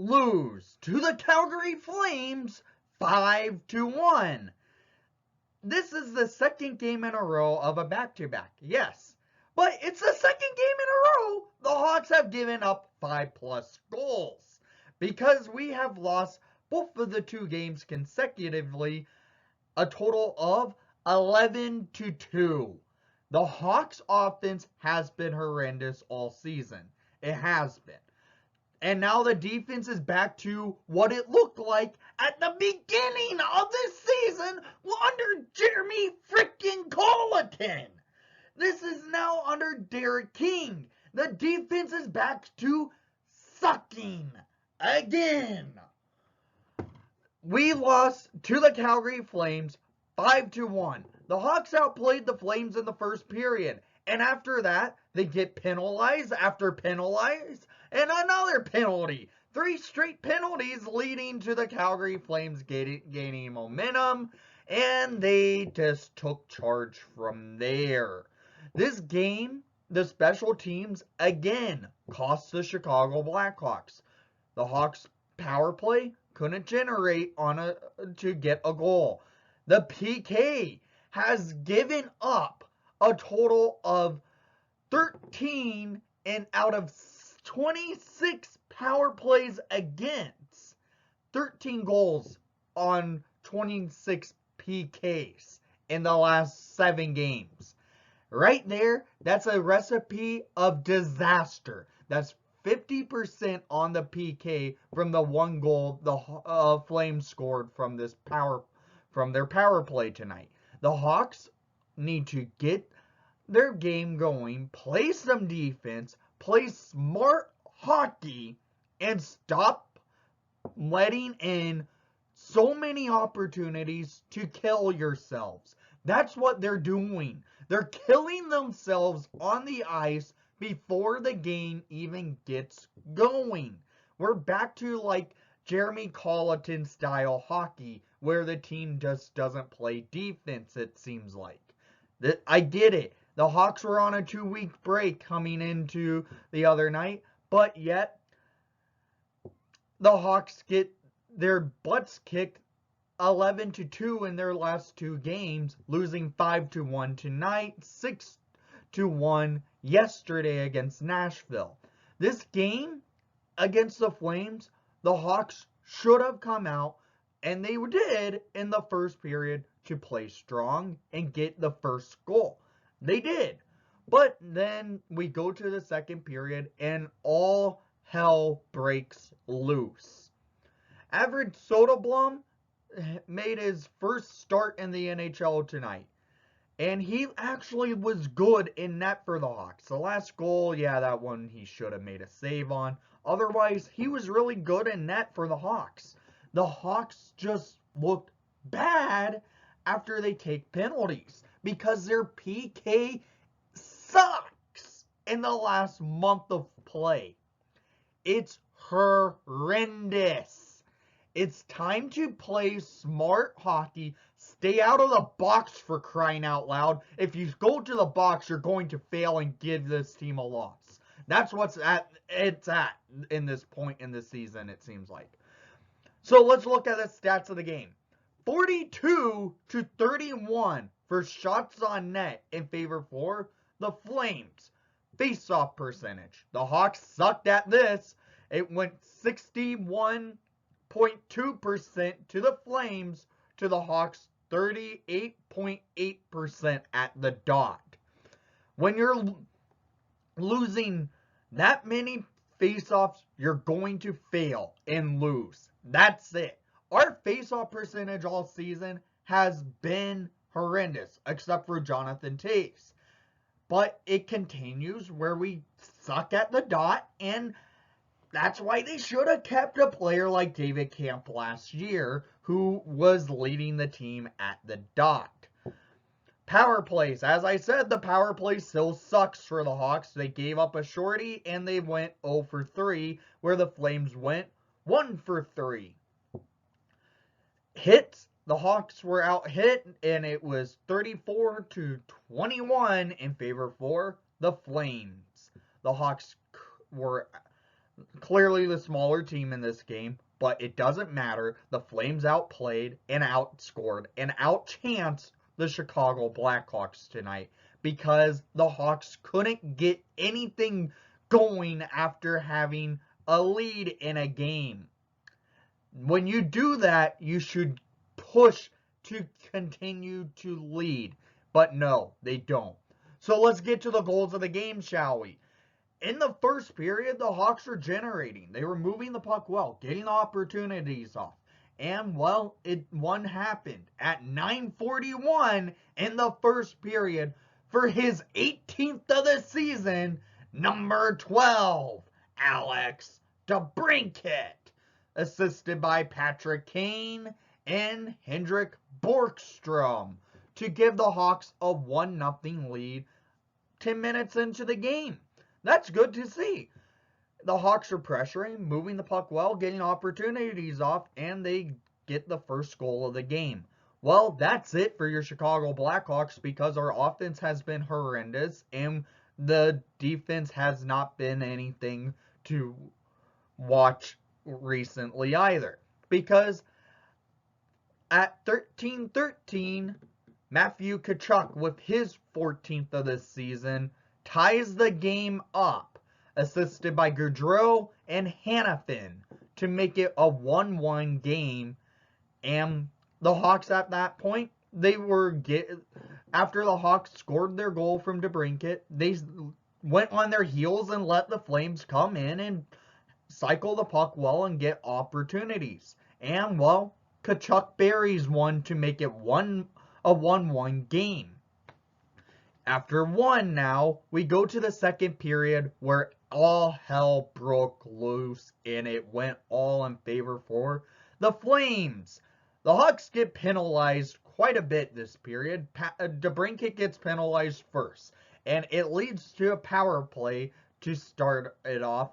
lose to the Calgary Flames 5-1. This is the second game in a row of a back-to-back, yes. But it's the second game in a row the Hawks have given up 5+ goals. Because we have lost both of the 2 games consecutively, a total of 11-2. The Hawks offense has been horrendous all season. It has been. And now the defense is back to what it looked like at the beginning of this season under Jeremy freaking Colliton. This is now under Derek King. The defense is back to sucking again. We lost to the Calgary Flames 5-1. The Hawks outplayed the Flames in the first period. And after that, they get penalized after penalized. And another penalty. 3 straight penalties leading to the Calgary Flames gaining momentum. And they just took charge from there. This game, the special teams, again, cost the Chicago Blackhawks. The Hawks' power play couldn't generate to get a goal. The PK has given up a total of 13 and out of 26 power plays against, 13 goals on 26 PKs in the last 7 games. Right there, that's a recipe of disaster. That's 50% on the PK from the 1 goal the Flames scored from their power play tonight. The Hawks need to get their game going, play some defense, play smart hockey, and stop letting in so many opportunities to kill yourselves. That's what they're doing. They're killing themselves on the ice before the game even gets going. We're back to like Jeremy Colliton style hockey where the team just doesn't play defense, it seems like. I get it. The Hawks were on a 2-week break coming into the other night, but yet the Hawks get their butts kicked 11-2 in their last 2 games, losing 5-1 tonight, 6-1 yesterday against Nashville. This game against the Flames, the Hawks should have come out, and they did in the first period, to play strong and get the first goal. They did. But then we go to the second period and all hell breaks loose. Average Soderblom made his first start in the NHL tonight. And he actually was good in net for the Hawks. The last goal, yeah, that one he should have made a save on. Otherwise, he was really good in net for the Hawks. The Hawks just looked bad after they take penalties because their PK sucks in the last month of play. It's horrendous. It's time to play smart hockey. Stay out of the box, for crying out loud. If you go to the box, you're going to fail and give this team a loss. That's what's it's at in this point in the season, it seems like. So let's look at the stats of the game. 42-31 for shots on net in favor for the Flames. Face-off percentage. The Hawks sucked at this. It went 61.2% to the Flames, to the Hawks 38.8% at the dot. When you're losing that many face-offs, you're going to fail and lose. That's it. Our face-off percentage all season has been horrendous, except for Jonathan Toews. But it continues where we suck at the dot, and that's why they should have kept a player like David Kampf last year, who was leading the team at the dot. Power plays. As I said, the power play still sucks for the Hawks. They gave up a shorty, and they went 0 for 3, where the Flames went 1 for 3. Hits. The Hawks were out hit, and it was 34-21 in favor for the Flames. The Hawks clearly the smaller team in this game, but it doesn't matter. The Flames outplayed and outscored and outchanced the Chicago Blackhawks tonight because the Hawks couldn't get anything going after having a lead in a game. When you do that, you should push to continue to lead. But no, they don't. So let's get to the goals of the game, shall we? In the first period, the Hawks were generating. They were moving the puck well, getting opportunities off. And, well, one happened at 9:41 in the first period for his 18th of the season, number 12, Alex DeBrincat, assisted by Patrick Kane and Hendrik Borkstrom to give the Hawks a 1-0 lead 10 minutes into the game. That's good to see. The Hawks are pressuring, moving the puck well, getting opportunities off, and they get the first goal of the game. Well, that's it for your Chicago Blackhawks because our offense has been horrendous and the defense has not been anything to watch recently either. Because at 13-13, Matthew Tkachuk, with his 14th of the season, ties the game up, assisted by Gaudreau and Hanifin to make it a 1-1 game. And the Hawks at that point, after the Hawks scored their goal from DeBrincat, they went on their heels and let the Flames come in and cycle the puck well and get opportunities. And, well, Tkachuk buries one to make it a 1-1 game. After one now, we go to the second period where all hell broke loose and it went all in favor for the Flames. The Hawks get penalized quite a bit this period. DeBrincat gets penalized first, and it leads to a power play to start it off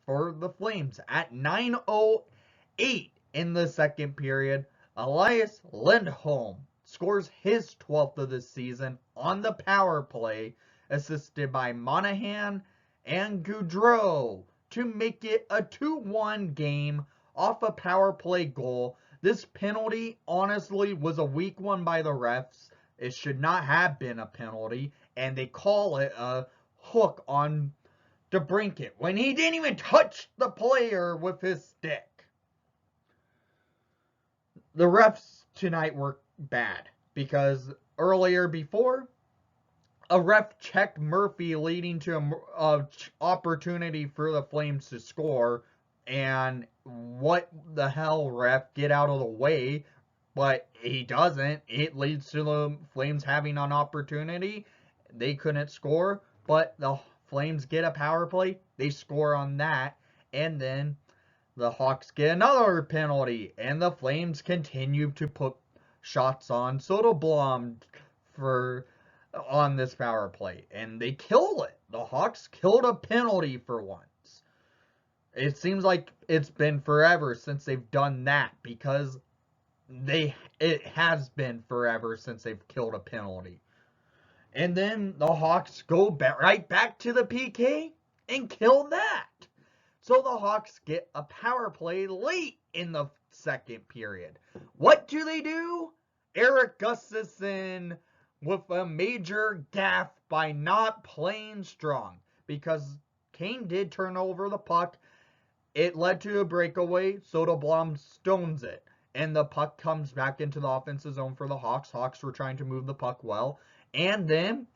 for the Flames. At 9:08 in the second period, Elias Lindholm scores his 12th of the season on the power play, assisted by Monahan and Gaudreau to make it a 2-1 game off a power play goal. This penalty, honestly, was a weak one by the refs. It should not have been a penalty, and they call it a hook on DeBrincat when he didn't even touch the player with his stick. The refs tonight were bad because earlier before, a ref checked Murphy, leading to an opportunity for the Flames to score. And what the hell, ref, get out of the way. But he doesn't. It leads to the Flames having an opportunity. They couldn't score, but the Flames get a power play. They score on that. And then the Hawks get another penalty. And the Flames continue to put shots on Soderblom on this power play. And they kill it. The Hawks killed a penalty for once. It seems like it's been forever since they've done that because it has been forever since they've killed a penalty. And then the Hawks go right back to the PK and kill that. So the Hawks get a power play late in the second period. What do? Erik Gustafsson with a major gaffe by not playing strong because Kane did turn over the puck. It led to a breakaway. Soderblom stones it. And the puck comes back into the offensive zone for the Hawks. Hawks were trying to move the puck well. And then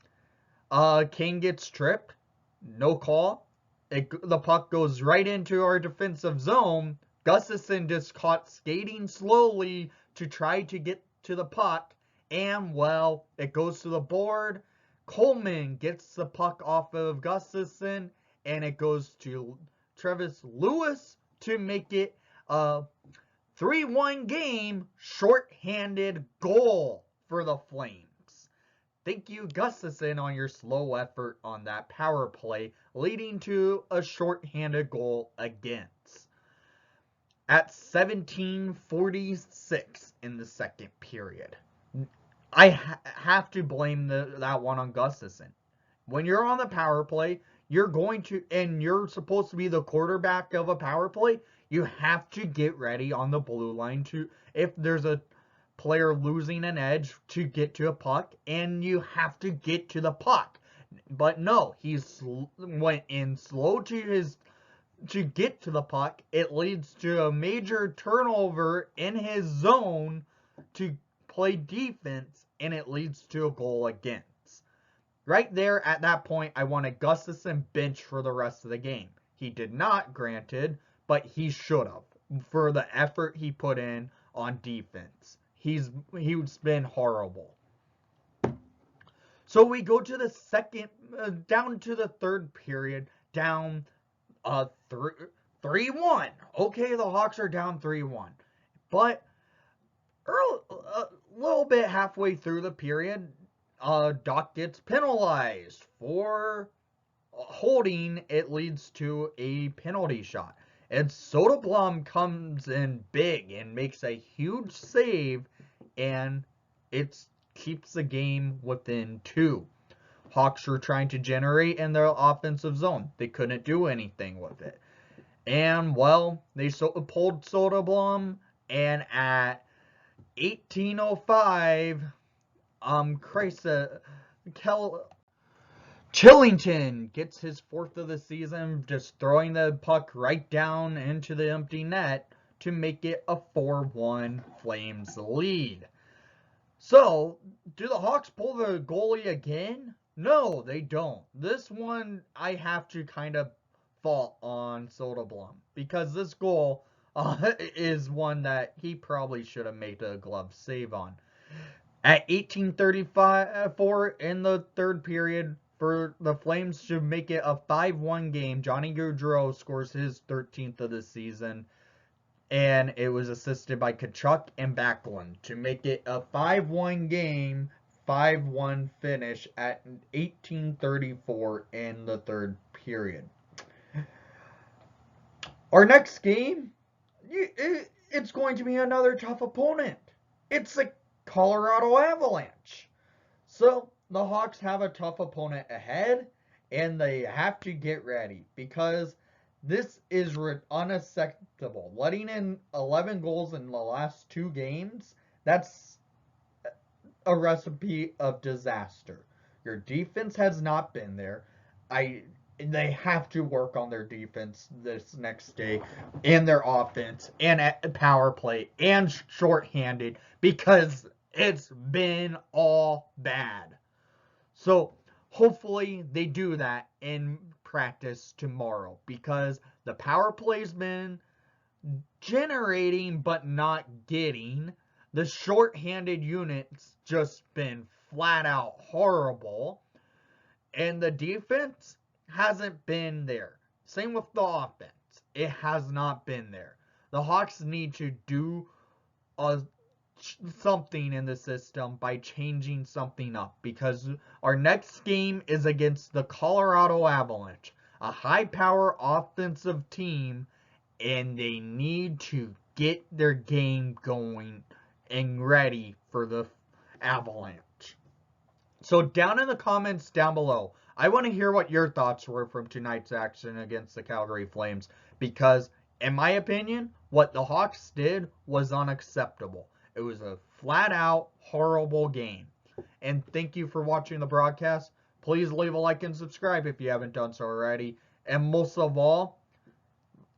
Kane gets tripped. No call. The puck goes right into our defensive zone. Gustafsson just caught skating slowly to try to get to the puck. And, well, it goes to the board. Coleman gets the puck off of Gustafsson. And it goes to Travis Lewis to make it a 3-1 game, shorthanded goal for the Flames. Thank you, Gustafsson, on your slow effort on that power play, leading to a shorthanded goal against. At 17:46 in the second period, I have to blame that one on Gustafsson. When you're on the power play, and you're supposed to be the quarterback of a power play, you have to get ready on the blue line if there's a player losing an edge, to get to a puck, and you have to get to the puck. But no, went in slow to get to the puck. It leads to a major turnover in his zone to play defense, and it leads to a goal against. Right there at that point, I wanted Gustafsson bench for the rest of the game. He did not, granted, but he should have for the effort he put in on defense. He's been horrible. So we go to the down to the third period, down 3-1. Okay, the Hawks are down 3-1. But a little bit halfway through the period, Doc gets penalized for holding. It leads to a penalty shot. And Soderblom comes in big and makes a huge save, and it keeps the game within 2. Hawks were trying to generate in their offensive zone. They couldn't do anything with it. And, well, they pulled Soderblom, and at 18:05, Chillington gets his 4th of the season, just throwing the puck right down into the empty net to make it a 4-1 Flames lead. So, do the Hawks pull the goalie again? No, they don't. This one, I have to kind of fault on Soderblom, because this goal is one that he probably should have made a glove save on. At 18:34 in the third period, for the Flames to make it a 5-1 game, Johnny Gaudreau scores his 13th of the season, and it was assisted by Tkachuk and Backlund to make it a 5-1 game, 5-1 finish at 18:34 in the third period. Our next game, it's going to be another tough opponent. It's the Colorado Avalanche. So, the Hawks have a tough opponent ahead, and they have to get ready, because this is unacceptable. Letting in 11 goals in the last 2 games, that's a recipe of disaster. Your defense has not been there. They have to work on their defense this next day, and their offense, and at power play, and shorthanded, because it's been all bad. So, hopefully they do that in practice tomorrow, because the power play's been generating but not getting. The shorthanded unit's just been flat out horrible. And the defense hasn't been there. Same with the offense. It has not been there. The Hawks need to do something in the system by changing something up, because our next game is against the Colorado Avalanche, a high-power offensive team, and they need to get their game going and ready for the Avalanche. So down in the comments down below, I want to hear what your thoughts were from tonight's action against the Calgary Flames, because in my opinion, what the Hawks did was unacceptable. It was a flat-out horrible game. And thank you for watching the broadcast. Please leave a like and subscribe if you haven't done so already. And most of all,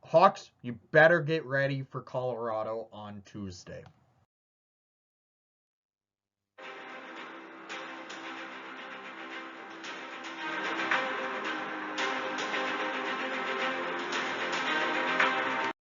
Hawks, you better get ready for Colorado on Tuesday.